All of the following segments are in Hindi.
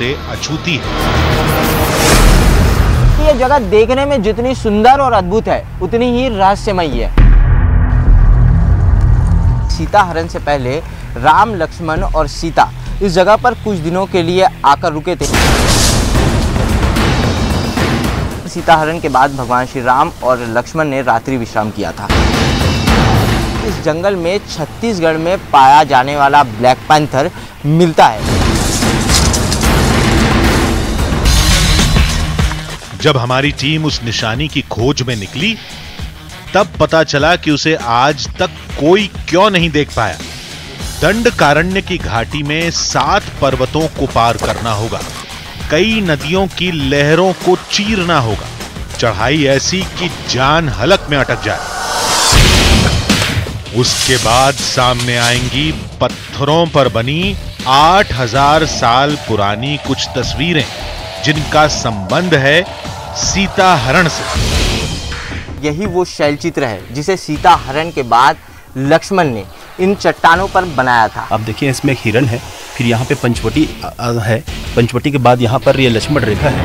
से अछूती है। ये जगह देखने में जितनी सुंदर और अद्भुत है, उतनी ही रहस्यमयी है। सीता हरण से पहले राम, लक्ष्मण और सीता इस जगह पर कुछ दिनों के लिए आकर रुके थे। सीता हरण के बाद भगवान श्री राम और लक्ष्मण ने रात्रि विश्राम किया था। इस जंगल में छत्तीसगढ़ में पाया जाने वाला ब्लैक पैंथर मिलता है। जब हमारी टीम उस निशानी की खोज में निकली, तब पता चला कि उसे आज तक कोई क्यों नहीं देख पाया। दंडकारण्य की घाटी में 7 पर्वतों को पार करना होगा, कई नदियों की लहरों को चीरना होगा, चढ़ाई ऐसी कि जान हलक में अटक जाए। उसके बाद सामने आएंगी पत्थरों पर बनी 8000 साल पुरानी कुछ तस्वीरें, जिनका संबंध है सीता हरण से। यही वो शैलचित्र है जिसे सीता हरण के बाद लक्ष्मण ने इन चट्टानों पर बनाया था। आप देखिए, इसमें एक हिरण है, फिर यहाँ पे पंचवटी है, पंचवटी के बाद यहाँ पर ये लक्ष्मण रेखा है।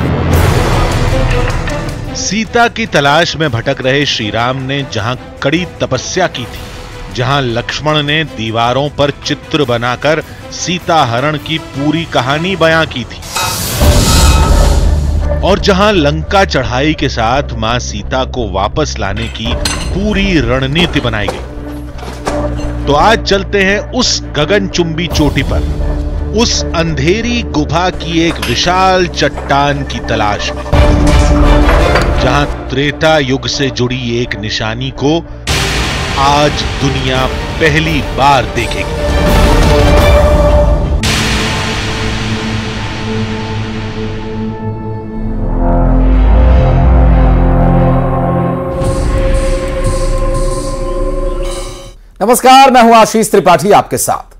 सीता की तलाश में भटक रहे श्री राम ने जहां कड़ी तपस्या की थी, जहां लक्ष्मण ने दीवारों पर चित्र बनाकर सीता हरण की पूरी कहानी बयां की थी, और जहां लंका चढ़ाई के साथ मां सीता को वापस लाने की पूरी रणनीति बनाई गई, तो आज चलते हैं उस गगनचुंबी चोटी पर, उस अंधेरी गुफा की एक विशाल चट्टान की तलाश में, जहां त्रेता युग से जुड़ी एक निशानी को आज दुनिया पहली बार देखेगी। नमस्कार, मैं हूं आशीष त्रिपाठी आपके साथ।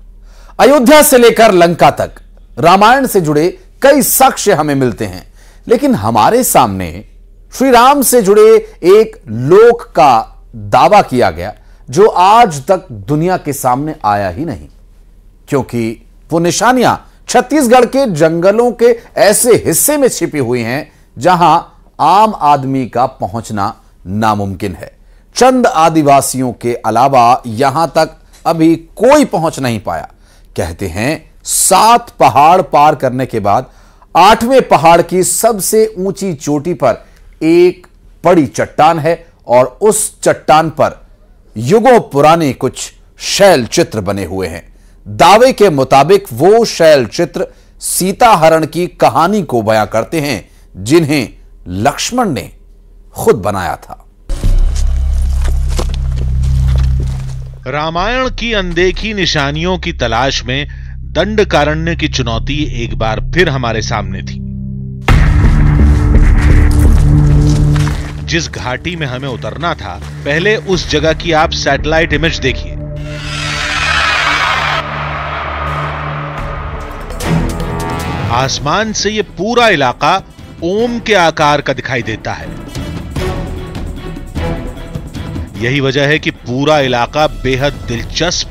अयोध्या से लेकर लंका तक रामायण से जुड़े कई साक्ष्य हमें मिलते हैं, लेकिन हमारे सामने श्री राम से जुड़े एक लोक का दावा किया गया जो आज तक दुनिया के सामने आया ही नहीं, क्योंकि वो निशानियां छत्तीसगढ़ के जंगलों के ऐसे हिस्से में छिपी हुई हैं जहां आम आदमी का पहुंचना नामुमकिन है। चंद आदिवासियों के अलावा यहां तक अभी कोई पहुंच नहीं पाया। कहते हैं 7 पहाड़ पार करने के बाद 8वें पहाड़ की सबसे ऊंची चोटी पर एक बड़ी चट्टान है, और उस चट्टान पर युगों पुराने कुछ शैल चित्र बने हुए हैं। दावे के मुताबिक वो शैल चित्र सीता हरण की कहानी को बयां करते हैं, जिन्हें लक्ष्मण ने खुद बनाया था। रामायण की अनदेखी निशानियों की तलाश में दंडकारण्य की चुनौती एक बार फिर हमारे सामने थी। जिस घाटी में हमें उतरना था, पहले उस जगह की आप सैटेलाइट इमेज देखिए। आसमान से यह पूरा इलाका ओम के आकार का दिखाई देता है। यही वजह है कि पूरा इलाका बेहद दिलचस्प,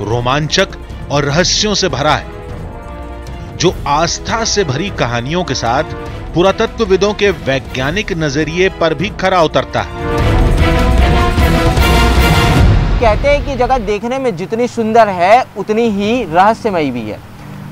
रोमांचक और रहस्यों से भरा है, जो आस्था से भरी कहानियों के साथ पुरातत्वविदों के वैज्ञानिक नजरिए पर भी खरा उतरता है। कहते हैं कि जगह देखने में जितनी सुंदर है, उतनी ही रहस्यमयी भी है।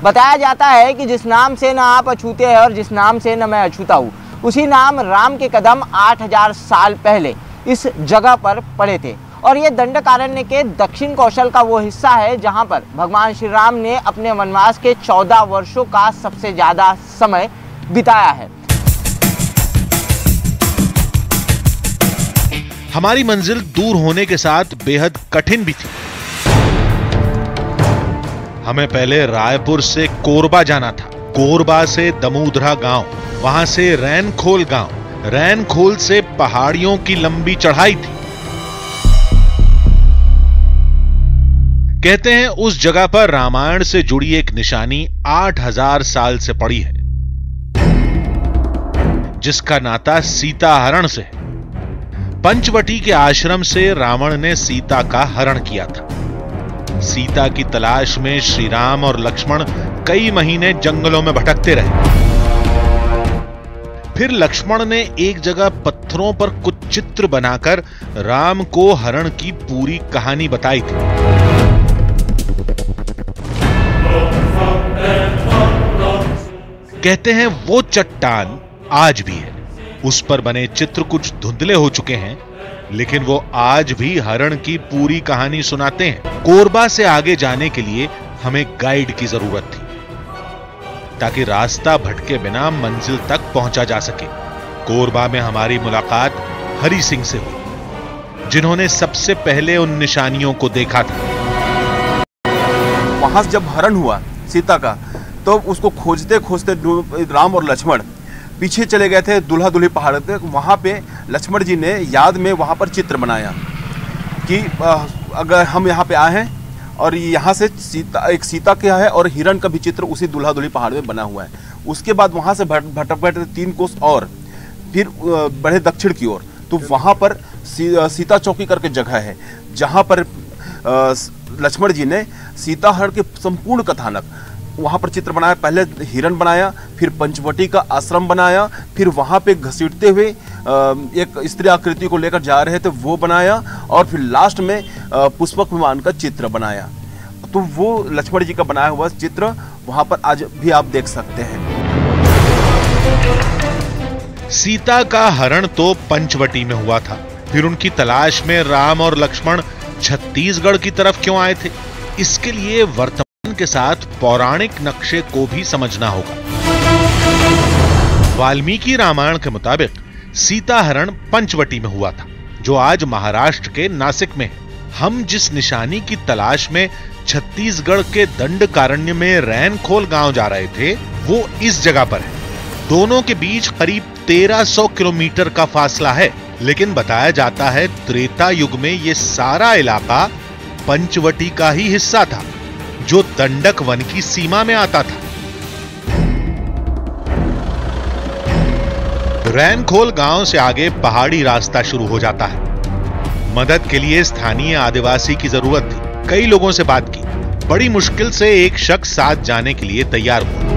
बताया जाता है कि जिस नाम से न आप अछूते हैं और जिस नाम से न मैं अछूता हूँ, उसी नाम राम के कदम 8000 साल पहले इस जगह पर पड़े थे। और ये दंडकारण्य के दक्षिण कौशल का वो हिस्सा है जहां पर भगवान श्री राम ने अपने वनवास के 14 वर्षों का सबसे ज्यादा समय बिताया है। हमारी मंजिल दूर होने के साथ बेहद कठिन भी थी। हमें पहले रायपुर से कोरबा जाना था, कोरबा से दमोदरा गांव, वहां से रैनखोल गांव, रैनखोल से पहाड़ियों की लंबी चढ़ाई थी। कहते हैं उस जगह पर रामायण से जुड़ी एक निशानी 8000 साल से पड़ी है, जिसका नाता सीता हरण से है। पंचवटी के आश्रम से रावण ने सीता का हरण किया था। सीता की तलाश में श्री राम और लक्ष्मण कई महीने जंगलों में भटकते रहे। फिर लक्ष्मण ने एक जगह पत्थरों पर कुछ चित्र बनाकर राम को हरण की पूरी कहानी बताई थी। कहते हैं वो चट्टान आज भी है। उस पर बने चित्र कुछ धुंधले हो चुके हैं, लेकिन वो आज भी हरण की पूरी कहानी सुनाते हैं। कोरबा से आगे जाने के लिए हमें गाइड की जरूरत थी, ताकि रास्ता भटके बिना मंजिल तक पहुंचा जा सके। कोरबा में हमारी मुलाकात हरि सिंह से हुई, जिन्होंने सबसे पहले उन निशानियों को देखा था। वहां से जब हरण हुआ सीता का, तो उसको खोजते खोजते राम और लक्ष्मण पीछे चले गए थे दुल्हा दुल्ही पहाड़ पे। वहाँ पे लक्ष्मण जी ने याद में वहाँ पर चित्र बनाया कि अगर हम यहाँ पे आए हैं और यहाँ से सीता क्या है और हिरण का भी चित्र उसी दुल्हा दुल्ही पहाड़ में बना हुआ है। उसके बाद वहाँ से भटक 3 कोस और फिर बढ़े दक्षिण की ओर, तो वहाँ पर सीता चौकी करके जगह है, जहाँ पर लक्ष्मण जी ने सीता हरण के संपूर्ण कथानक वहाँ पर चित्र बनाया। पहले हिरण बनाया, फिर पंचवटी का आश्रम बनाया, फिर वहाँ पे घसीटते हुए एक स्त्री आकृति को लेकर जा रहे थे वो बनाया, और फिर लास्ट में पुष्पक विमान का चित्र बनाया। तो वो लक्ष्मण जी का बनाया हुआ चित्र वहाँ पर आज भी आप देख सकते हैं। सीता का हरण तो पंचवटी में हुआ था, फिर उनकी तलाश में राम और लक्ष्मण छत्तीसगढ़ की तरफ क्यों आए थे? इसके लिए वर्तमान के साथ पौराणिक नक्शे को भी समझना होगा। वाल्मीकि रामायण के मुताबिक सीता हरण पंचवटी में हुआ था, जो आज महाराष्ट्र के नासिक में है। हम जिस निशानी की तलाश में छत्तीसगढ़ के दंडकारण्य में रैनखोल गांव जा रहे थे, वो इस जगह पर है। दोनों के बीच करीब 1300 किलोमीटर का फासला है, लेकिन बताया जाता है त्रेता युग में ये सारा इलाका पंचवटी का ही हिस्सा था, जो दंडक वन की सीमा में आता था। रैनखोल गांव से आगे पहाड़ी रास्ता शुरू हो जाता है। मदद के लिए स्थानीय आदिवासी की जरूरत थी। कई लोगों से बात की, बड़ी मुश्किल से एक शख्स साथ जाने के लिए तैयार हुआ।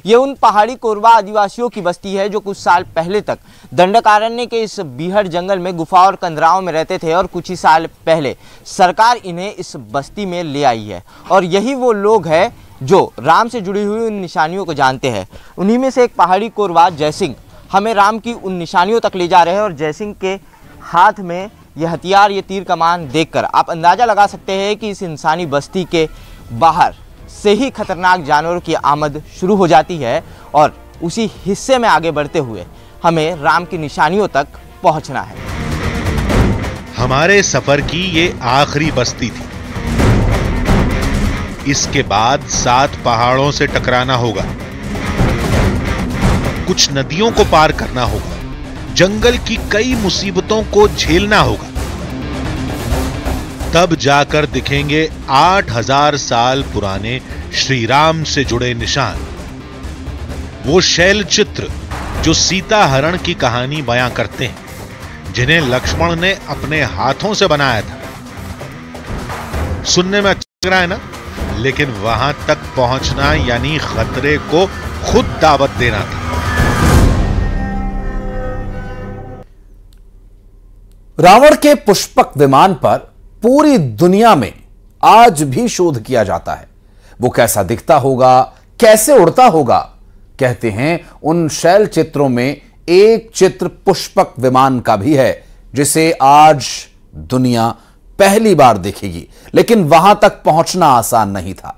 ये उन पहाड़ी कोरबा आदिवासियों की बस्ती है जो कुछ साल पहले तक दंडकारण्य के इस बीहड़ जंगल में गुफा और कंदराओं में रहते थे, और कुछ ही साल पहले सरकार इन्हें इस बस्ती में ले आई है। और यही वो लोग हैं जो राम से जुड़ी हुई उन निशानियों को जानते हैं। उन्हीं में से एक पहाड़ी कोरबा जयसिंह हमें राम की उन निशानियों तक ले जा रहे हैं, और जयसिंह के हाथ में ये हथियार, ये तीर कमान देखकर आप अंदाज़ा लगा सकते हैं कि इस इंसानी बस्ती के बाहर से ही खतरनाक जानवरों की आमद शुरू हो जाती है, और उसी हिस्से में आगे बढ़ते हुए हमें राम की निशानियों तक पहुंचना है। हमारे सफर की ये आखिरी बस्ती थी। इसके बाद 7 पहाड़ों से टकराना होगा, कुछ नदियों को पार करना होगा, जंगल की कई मुसीबतों को झेलना होगा। तब जाकर दिखेंगे 8000 साल पुराने श्री राम से जुड़े निशान, वो शैल चित्र जो सीता हरण की कहानी बयां करते हैं, जिन्हें लक्ष्मण ने अपने हाथों से बनाया था। सुनने में अच्छा लग रहा है ना, लेकिन वहां तक पहुंचना यानी खतरे को खुद दावत देना था। रावण के पुष्पक विमान पर पूरी दुनिया में आज भी शोध किया जाता है। वो कैसा दिखता होगा, कैसे उड़ता होगा? कहते हैं उन शैल चित्रों में एक चित्र पुष्पक विमान का भी है, जिसे आज दुनिया पहली बार देखेगी। लेकिन वहां तक पहुंचना आसान नहीं था।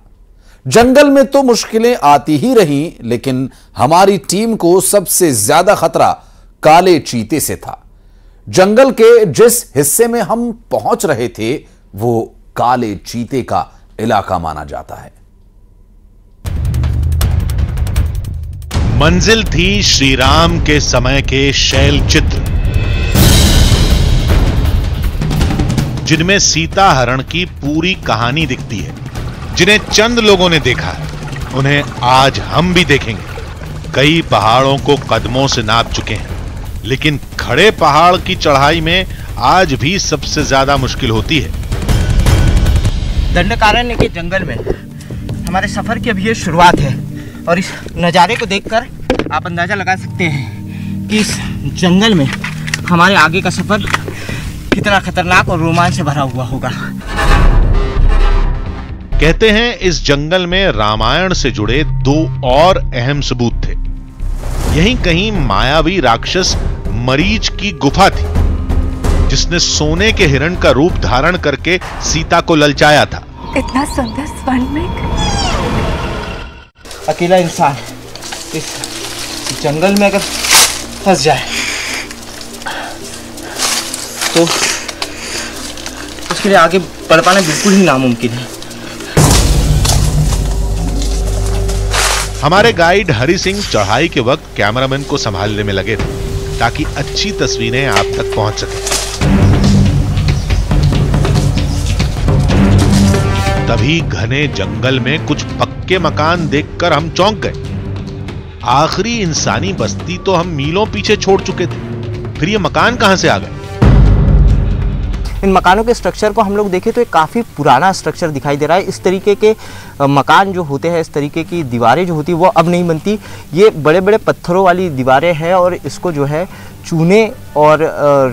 जंगल में तो मुश्किलें आती ही रहीं, लेकिन हमारी टीम को सबसे ज्यादा खतरा काले चीते से था। जंगल के जिस हिस्से में हम पहुंच रहे थे, वो काले चीते का इलाका माना जाता है। मंजिल थी श्री राम के समय के शैल चित्र, जिनमें सीता हरण की पूरी कहानी दिखती है, जिन्हें चंद लोगों ने देखा है, उन्हें आज हम भी देखेंगे। कई पहाड़ों को कदमों से नाप चुके हैं, लेकिन खड़े पहाड़ की चढ़ाई में आज भी सबसे ज्यादा मुश्किल होती है। दंडकारण्य के जंगल में हमारे सफ़र की अभी ये शुरुआत है और इस नज़ारे को देखकर आप अंदाज़ा लगा सकते हैं कि इस जंगल में हमारे आगे का सफ़र कितना खतरनाक और रोमांच से भरा हुआ होगा। कहते हैं इस जंगल में रामायण से जुड़े 2 और अहम सबूत थे। यहीं कहीं मायावी राक्षस मरीच की गुफा थी जिसने सोने के हिरण का रूप धारण करके सीता को ललचाया था। इतना सुंदर स्वर्ण में अकेला इंसान इस जंगल में अगर फंस जाए तो उसके लिए आगे बढ़ पाना बिल्कुल ही नामुमकिन है। हमारे गाइड हरि सिंह चढ़ाई के वक्त कैमरामैन को संभालने में लगे थे ताकि अच्छी तस्वीरें आप तक पहुंच सके। तभी घने जंगल में कुछ पक्के मकान देखकर हम चौंक गए। आखिरी इंसानी बस्ती तो हम मीलों पीछे छोड़ चुके थे, फिर ये मकान कहां से आ गए? इन मकानों के स्ट्रक्चर को हम लोग देखें तो एक काफ़ी पुराना स्ट्रक्चर दिखाई दे रहा है। इस तरीके के मकान जो होते हैं, इस तरीके की दीवारें जो होती है वो अब नहीं बनती। ये बड़े बड़े पत्थरों वाली दीवारें हैं और इसको जो है चूने और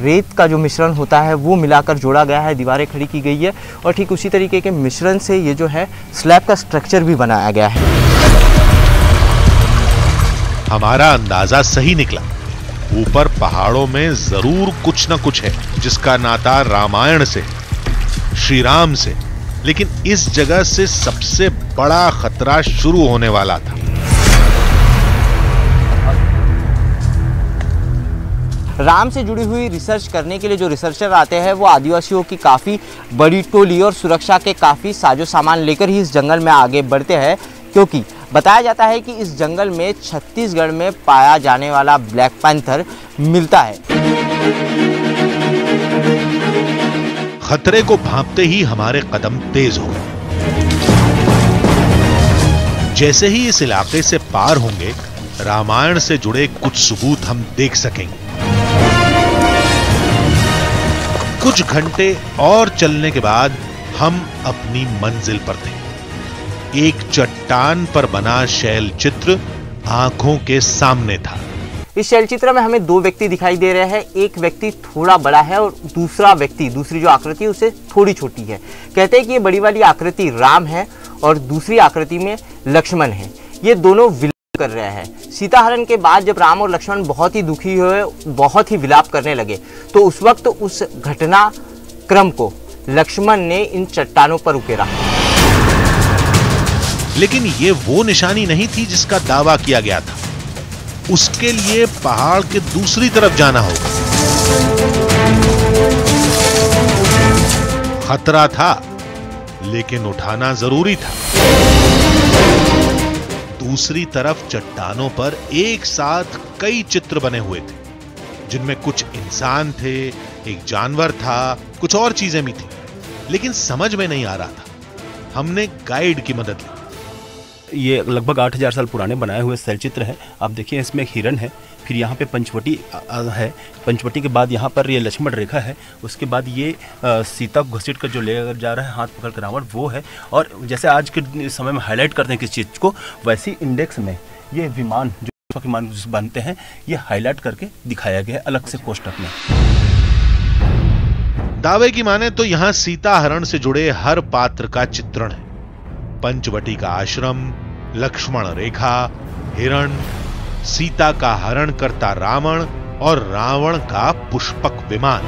रेत का जो मिश्रण होता है वो मिलाकर जोड़ा गया है, दीवारें खड़ी की गई है और ठीक उसी तरीके के मिश्रण से ये जो है स्लैब का स्ट्रक्चर भी बनाया गया है। हमारा अंदाजा सही निकला। ऊपर पहाड़ों में जरूर कुछ न कुछ है जिसका नाता रामायण से, श्री राम से, लेकिन इस जगह से सबसे बड़ा खतरा शुरू होने वाला था। राम से जुड़ी हुई रिसर्च करने के लिए जो रिसर्चर आते हैं वो आदिवासियों की काफ़ी बड़ी टोली और सुरक्षा के काफ़ी साजो सामान लेकर ही इस जंगल में आगे बढ़ते हैं, क्योंकि बताया जाता है कि इस जंगल में छत्तीसगढ़ में पाया जाने वाला ब्लैक पैंथर मिलता है। खतरे को भांपते ही हमारे कदम तेज हो गए। जैसे ही इस इलाके से पार होंगे, रामायण से जुड़े कुछ सबूत हम देख सकेंगे। कुछ घंटे और चलने के बाद हम अपनी मंजिल पर थे। एक चट्टान पर बना शैल चित्र आंखों के सामने था। इस शैल चित्र में हमें 2 व्यक्ति दिखाई दे रहे हैं। एक व्यक्ति थोड़ा बड़ा है और दूसरी जो आकृति है उसे थोड़ी छोटी है। कहते हैं कि ये बड़ी वाली आकृति राम है और दूसरी आकृति में लक्ष्मण है। ये दोनों विलाप कर रहे हैं। सीता हरण के बाद जब राम और लक्ष्मण बहुत ही दुखी हुए, बहुत ही विलाप करने लगे, तो उस वक्त उस घटना क्रम को लक्ष्मण ने इन चट्टानों पर उकेरा। लेकिन ये वो निशानी नहीं थी जिसका दावा किया गया था। उसके लिए पहाड़ के दूसरी तरफ जाना होगा। खतरा था, लेकिन उठाना जरूरी था। दूसरी तरफ चट्टानों पर एक साथ कई चित्र बने हुए थे, जिनमें कुछ इंसान थे, एक जानवर था, कुछ और चीजें भी थी, लेकिन समझ में नहीं आ रहा था। हमने गाइड की मदद ली। ये लगभग 8000 साल पुराने बनाए हुए शैलचित्र है। आप देखिए, इसमें एक हिरण है, फिर यहाँ पे पंचवटी है, पंचवटी के बाद यहाँ पर ये लक्ष्मण रेखा है, उसके बाद ये सीता को घसीट कर जो लेकर जा रहा है हाथ पकड़ कर रावण, वो है। और जैसे आज के समय में हाईलाइट करते हैं किस चीज़ को, वैसे इंडेक्स में ये विमान जो विमान बनते हैं ये हाईलाइट करके दिखाया गया है अलग से कोष्टक में। दावे की माने तो यहाँ सीता हरण से जुड़े हर पात्र का चित्रण है। पंचवटी का आश्रम, लक्ष्मण रेखा, हिरण, सीता का हरण करता रावण और रावण का पुष्पक विमान।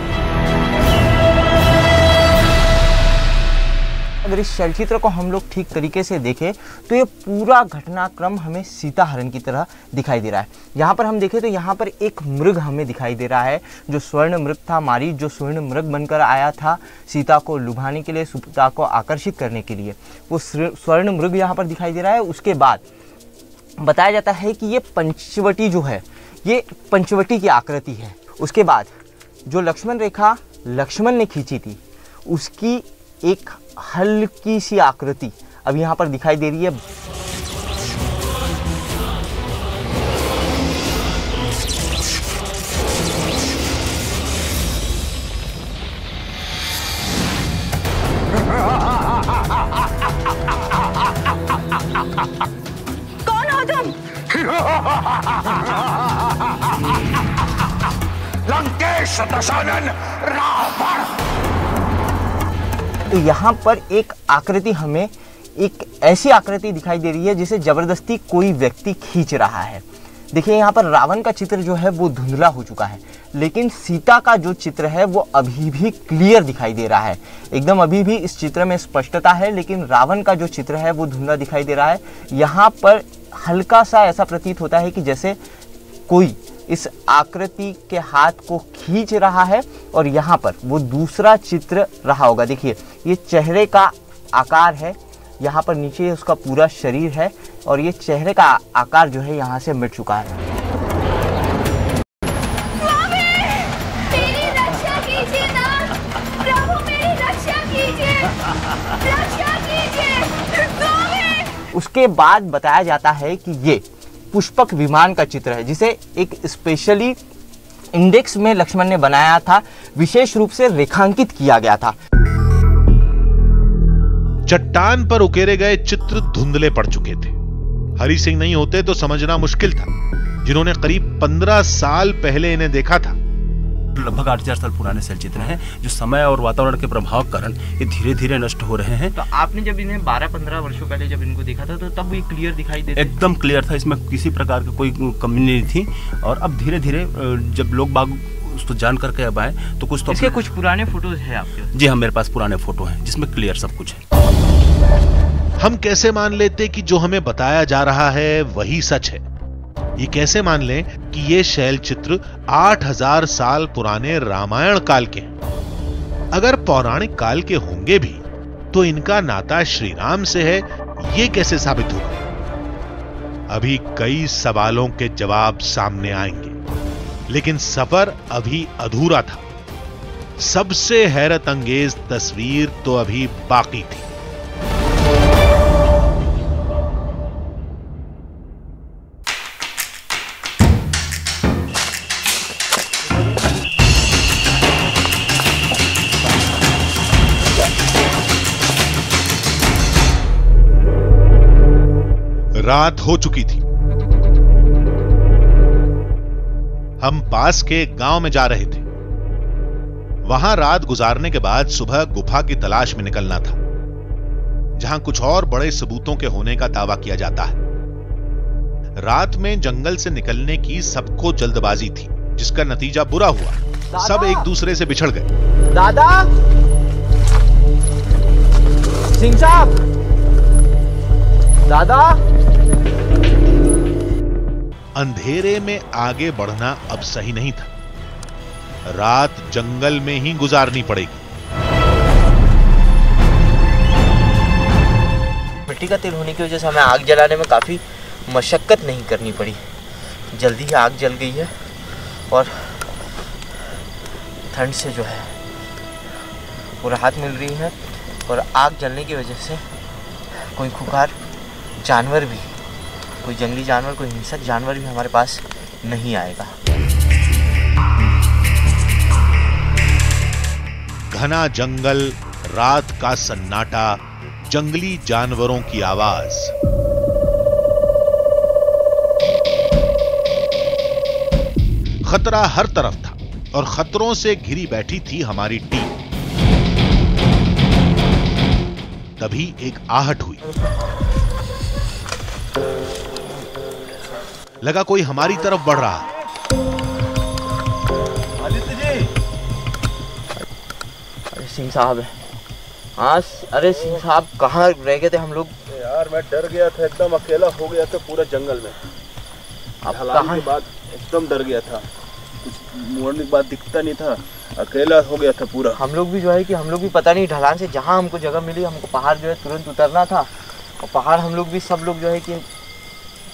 अगर इस चलचित्र को हम लोग ठीक तरीके से देखें तो ये पूरा घटनाक्रम हमें सीता हरण की तरह दिखाई दे रहा है। यहाँ पर हम देखें तो यहाँ पर एक मृग हमें दिखाई दे रहा है, जो स्वर्ण मृग था, मारीच जो स्वर्ण मृग बनकर आया था सीता को लुभाने के लिए, सीता को आकर्षित करने के लिए, वो स्वर्ण मृग यहाँ पर दिखाई दे रहा है। उसके बाद बताया जाता है कि ये पंचवटी जो है ये पंचवटी की आकृति है। उसके बाद जो लक्ष्मण रेखा लक्ष्मण ने खींची थी उसकी एक हल्की सी आकृति अब यहाँ पर दिखाई दे रही है। कौन हो तुम? लंकेश दशानन रावण। तो यहाँ पर एक आकृति, हमें एक ऐसी आकृति दिखाई दे रही है जिसे जबरदस्ती कोई व्यक्ति खींच रहा है। देखिए यहाँ पर रावण का चित्र जो है वो धुंधला हो चुका है, लेकिन सीता का जो चित्र है वो अभी भी क्लियर दिखाई दे रहा है। एकदम अभी भी इस चित्र में स्पष्टता है, लेकिन रावण का जो चित्र है वो धुंधला दिखाई दे रहा है। यहाँ पर हल्का सा ऐसा प्रतीत होता है कि जैसे कोई इस आकृति के हाथ को खींच रहा है और यहाँ पर वो दूसरा चित्र रहा होगा। देखिए ये चेहरे का आकार है, यहाँ पर नीचे उसका पूरा शरीर है और ये चेहरे का आकार जो है यहाँ से मिट चुका है। स्वामी, मेरी रक्षा कीजिए ना। प्रभु मेरी रक्षा कीजिए, रक्षा कीजिए स्वामी। उसके बाद बताया जाता है कि ये पुष्पक विमान का चित्र है, जिसे एक स्पेशली इंडेक्स में लक्ष्मण ने बनाया था, विशेष रूप से रेखांकित किया गया था। चट्टान पर उकेरे गए चित्र धुंधले पड़ चुके थे। हरि सिंह नहीं होते तो समझना मुश्किल था, जिन्होंने करीब 15 साल पहले इन्हें देखा था। लगभग 8000 साल पुराने शैल चित्र हैं, जो समय और वातावरण के प्रभाव के कारण ये धीरे धीरे नष्ट हो रहे हैं। तो आपने जब इन्हें 12-15 वर्षों पहले जब इनको देखा था तो तब ये क्लियर दिखाई देते? एकदम क्लियर था, इसमें किसी प्रकार की कोई कमी नहीं थी। और अब धीरे धीरे जब लोग बाग उसको जान करके अब आए तो कुछ तो इसके कुछ पुराने फोटोज हैं आपके? जी हाँ, मेरे पास पुराने फोटो हैं जिसमें क्लियर सब कुछ है। हम कैसे मान लेते कि जो हमें बताया जा रहा है वही सच है? ये कैसे मान लें कि ये शैल चित्र 8000 साल पुराने रामायण काल के हैं? अगर पौराणिक काल के होंगे भी तो इनका नाता श्री राम से है, ये कैसे साबित होगा? अभी कई सवालों के जवाब सामने आएंगे, लेकिन सफर अभी अधूरा था। सबसे हैरत अंगेज तस्वीर तो अभी बाकी थी। रात हो चुकी थी। हम पास के एक गांव में जा रहे थे। वहां रात गुजारने के बाद सुबह गुफा की तलाश में निकलना था, जहां कुछ और बड़े सबूतों के होने का दावा किया जाता है। रात में जंगल से निकलने की सबको जल्दबाजी थी, जिसका नतीजा बुरा हुआ। सब एक दूसरे से बिछड़ गए। दादा, सिंह साहब, दादा। अंधेरे में आगे बढ़ना अब सही नहीं था। रात जंगल में ही गुजारनी पड़ेगी। मिट्टी का तेल होने की वजह से हमें आग जलाने में काफ़ी मशक्कत नहीं करनी पड़ी। जल्दी ही आग जल गई है और ठंड से जो है वो राहत मिल रही है। और आग जलने की वजह से कोई खुखार जानवर भी, कोई जंगली जानवर, कोई हिंसक जानवर भी हमारे पास नहीं आएगा। घना जंगल, रात का सन्नाटा, जंगली जानवरों की आवाज। खतरा हर तरफ था और खतरों से घिरी बैठी थी हमारी टीम। तभी एक आहट हुई। लगा कोई हमारी तरफ बढ़ रहा है। अरे सिंह साहब है। हाँ, अरे सिंह साहब कहाँ रह गए थे हम लोग? यार मैं डर गया था, एकदम अकेला हो गया था पूरा जंगल में। अब कहाँ के बाद एकदम डर गया था, कुछ मोड़ने के बाद दिखता नहीं था, अकेला हो गया था पूरा। हम लोग भी जो है कि हम लोग भी पता नहीं, ढलान से जहाँ हमको जगह मिली, हमको पहाड़ जो है तुरंत उतरना था। और पहाड़ हम लोग भी सब लोग जो है कि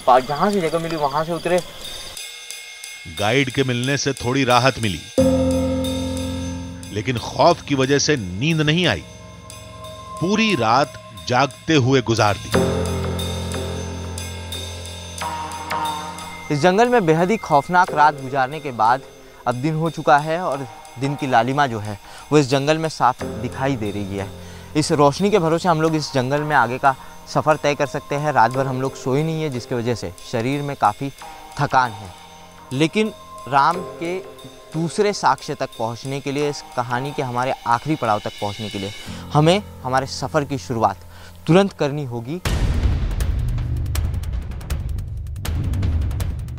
जहाँ से जगह मिली वहां से उतरे। गाइड के मिलने से थोड़ी राहत मिली, लेकिन खौफ की वजह से नींद नहीं आई। पूरी रात जागते हुए गुजार दी। इस जंगल में बेहद ही खौफनाक रात गुजारने के बाद अब दिन हो चुका है और दिन की लालिमा जो है वो इस जंगल में साफ दिखाई दे रही है। इस रोशनी के भरोसे हम लोग इस जंगल में आगे का सफ़र तय कर सकते हैं। रात भर हम लोग सोए नहीं है, जिसकी वजह से शरीर में काफ़ी थकान है। लेकिन राम के दूसरे साक्ष्य तक पहुंचने के लिए, इस कहानी के हमारे आखिरी पड़ाव तक पहुंचने के लिए हमें हमारे सफ़र की शुरुआत तुरंत करनी होगी।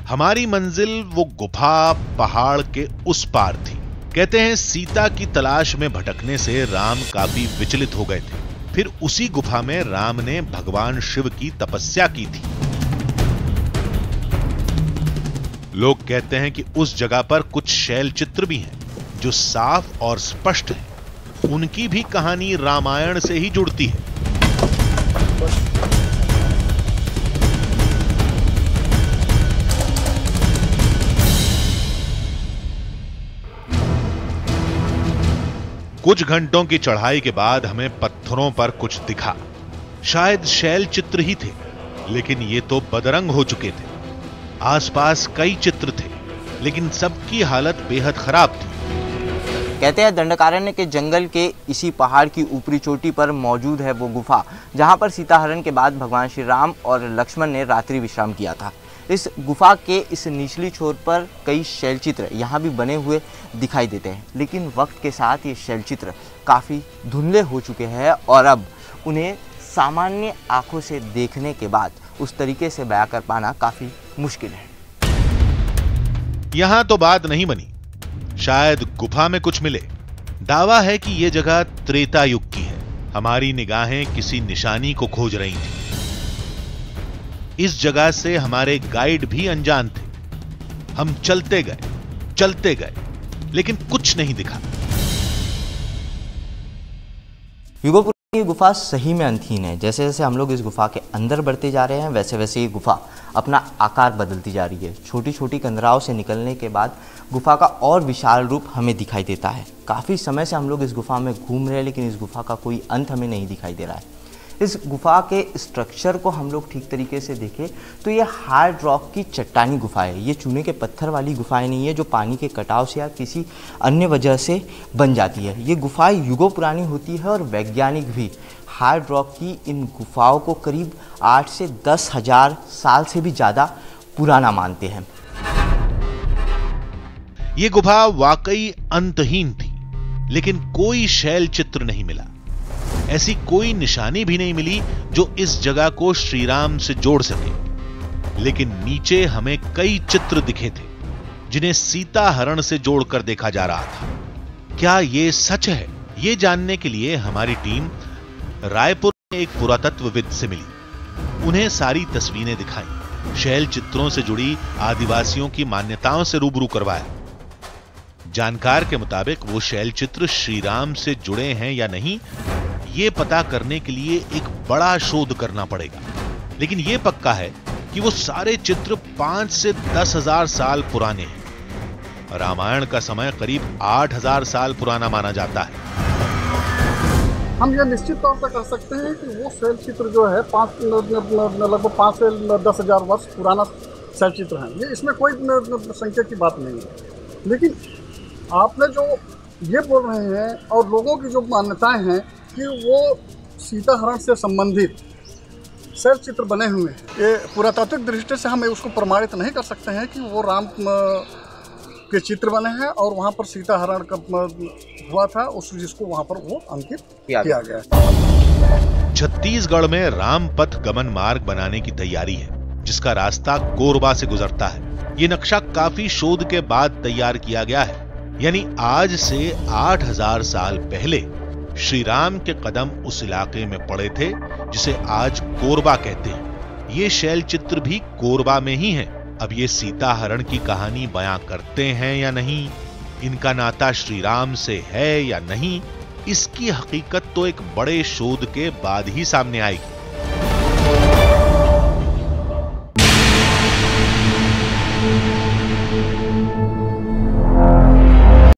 हमारी मंजिल वो गुफा पहाड़ के उस पार थी। कहते हैं सीता की तलाश में भटकने से राम काफी विचलित हो गए थे। फिर उसी गुफा में राम ने भगवान शिव की तपस्या की थी। लोग कहते हैं कि उस जगह पर कुछ शैल चित्र भी हैं जो साफ और स्पष्ट हैं। उनकी भी कहानी रामायण से ही जुड़ती है। कुछ घंटों की चढ़ाई के बाद हमें पत्थरों पर कुछ दिखा। शायद शैल चित्र ही थे, लेकिन ये तो बदरंग हो चुके थे। आसपास कई चित्र थे, लेकिन सबकी हालत बेहद खराब थी। कहते हैं दंडकारण्य के जंगल के इसी पहाड़ की ऊपरी चोटी पर मौजूद है वो गुफा, जहां पर सीता हरण के बाद भगवान श्री राम और लक्ष्मण ने रात्रि विश्राम किया था। इस गुफा के इस निचली छोर पर कई शैलचित्र यहाँ भी बने हुए दिखाई देते हैं, लेकिन वक्त के साथ ये शैलचित्र काफ़ी धुंधले हो चुके हैं और अब उन्हें सामान्य आंखों से देखने के बाद उस तरीके से बयां कर पाना काफ़ी मुश्किल है। यहां तो बात नहीं बनी, शायद गुफा में कुछ मिले। दावा है कि यह जगह त्रेता युग की है। हमारी निगाहें किसी निशानी को खोज रही थी। इस जगह से हमारे गाइड भी अनजान थे। हम चलते गए, लेकिन कुछ नहीं दिखा। युगोपुर की गुफा सही में अंतहीन है। जैसे जैसे हम लोग इस गुफा के अंदर बढ़ते जा रहे हैं, वैसे वैसे ये गुफा अपना आकार बदलती जा रही है। छोटी छोटी कंदराओं से निकलने के बाद गुफा का और विशाल रूप हमें दिखाई देता है। काफ़ी समय से हम लोग इस गुफा में घूम रहे हैं, लेकिन इस गुफा का कोई अंत हमें नहीं दिखाई दे रहा है। इस गुफा के स्ट्रक्चर को हम लोग ठीक तरीके से देखें तो ये हार्ड रॉक की चट्टानी गुफा है। ये चूने के पत्थर वाली गुफाएं नहीं है जो पानी के कटाव से या किसी अन्य वजह से बन जाती है। ये गुफाएं युगों पुरानी होती है और वैज्ञानिक भी हार्ड रॉक की इन गुफाओं को करीब 8 से 10 हजार साल से भी ज़्यादा पुराना मानते हैं। ये गुफा वाकई अंतहीन थी, लेकिन कोई शैल चित्र नहीं मिला। ऐसी कोई निशानी भी नहीं मिली जो इस जगह को श्री राम से जोड़ सके। लेकिन नीचे हमें कई चित्र दिखे थे जिन्हें सीता हरण से जोड़कर देखा जा रहा था। क्या ये सच है? ये जानने के लिए हमारी टीम रायपुर में एक पुरातत्वविद से मिली। उन्हें सारी तस्वीरें दिखाई, शैल चित्रों से जुड़ी आदिवासियों की मान्यताओं से रूबरू करवाया। जानकार के मुताबिक वो शैल चित्र श्री राम से जुड़े हैं या नहीं, ये पता करने के लिए एक बड़ा शोध करना पड़ेगा। लेकिन ये पक्का है कि वो सारे चित्र 5 से 10 हजार साल पुराने हैं। रामायण का समय करीब 8,000 साल पुराना माना जाता है। हम यह निश्चित तौर पर कह सकते हैं कि वो शैल चित्र जो है लगभग 5 से 10 हजार वर्ष पुराना शैल चित्र है। ये इसमें कोई संख्या की बात नहीं है। लेकिन आपने जो ये बोल रहे हैं और लोगों की जो मान्यताएं हैं कि वो सीता हरण से संबंधित शैल चित्र बने हुए हैं, ये पुरातात्विक दृष्टि से हम उसको प्रमाणित नहीं कर सकते हैं कि वो राम के चित्र बने हैं और वहाँ पर सीता हरण का हुआ था, उस जिसको वहाँ पर वो अंकित किया गया। छत्तीसगढ़ में राम पथ गमन मार्ग बनाने की तैयारी है, जिसका रास्ता कोरबा से गुजरता है। ये नक्शा काफी शोध के बाद तैयार किया गया है, यानी आज से 8,000 साल पहले श्री राम के कदम उस इलाके में पड़े थे जिसे आज कोरबा कहते हैं। ये शैल चित्र भी कोरबा में ही हैं। अब ये सीता हरण की कहानी बयां करते हैं या नहीं, इनका नाता श्री राम से है या नहीं, इसकी हकीकत तो एक बड़े शोध के बाद ही सामने आएगी।